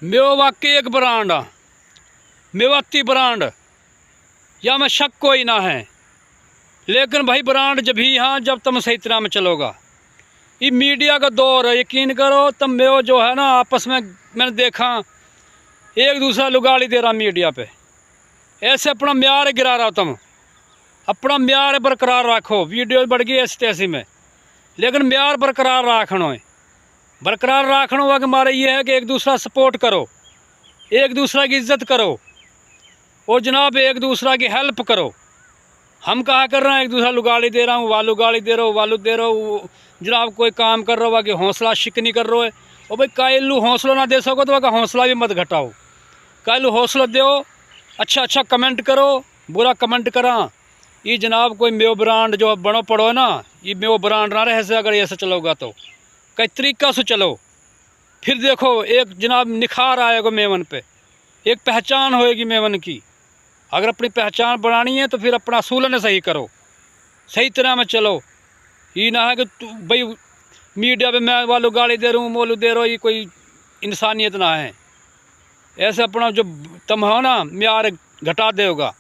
मेरा वाकई एक ब्रांड मेवाती ब्रांड या में शक कोई ना है। लेकिन भाई ब्रांड जब ही हाँ जब तुम सही तरह में चलोगा। ये मीडिया का दौर है, यकीन करो तुम मेरे जो है ना आपस में मैंने देखा एक दूसरा लुगाड़ी दे रहा मीडिया पे, ऐसे अपना म्यार गिरा रहा। तुम अपना म्यार बरकरार रखो। वीडियो बढ़ गई ऐसी तैसी में, लेकिन म्यार बरकरार रखना है। बरकरार रखना हुआ कि हमारा ये है कि एक दूसरा सपोर्ट करो, एक दूसरा की इज्जत करो और जनाब एक दूसरा की हेल्प करो। हम कहा कर रहे हैं एक दूसरा लुगाड़ी दे रहा हूँ, वालू गाड़ी दे रहा हूँ, वालू दे रहा हूँ। जनाब कोई काम कर रहा हो कि हौसला शिक नहीं कर रहा है। और भाई कायलू हौसला ना दे सको तो वह हौसला भी मत घटाओ। कायलू हौसला दो, अच्छा कमेंट करो, बुरा कमेंट करा। ये जनाब कोई मेव ब्रांड जो बनो पड़ो है ना, ये मेव ब्रांड ना रहे से अगर ऐसे चलोगा तो कई तरीका से चलो। फिर देखो एक जनाब निखार आएगा मेवन पे, एक पहचान होएगी मेवन की। अगर अपनी पहचान बनानी है तो फिर अपना असूलन सही करो, सही तरह में चलो। ये ना है कि भाई मीडिया पे मैं वालों गाली दे रहा हूँ, मोलू दे रहा हूँ, ये कोई इंसानियत ना है। ऐसे अपना जो तुम हो ना म्यार घटा देगा।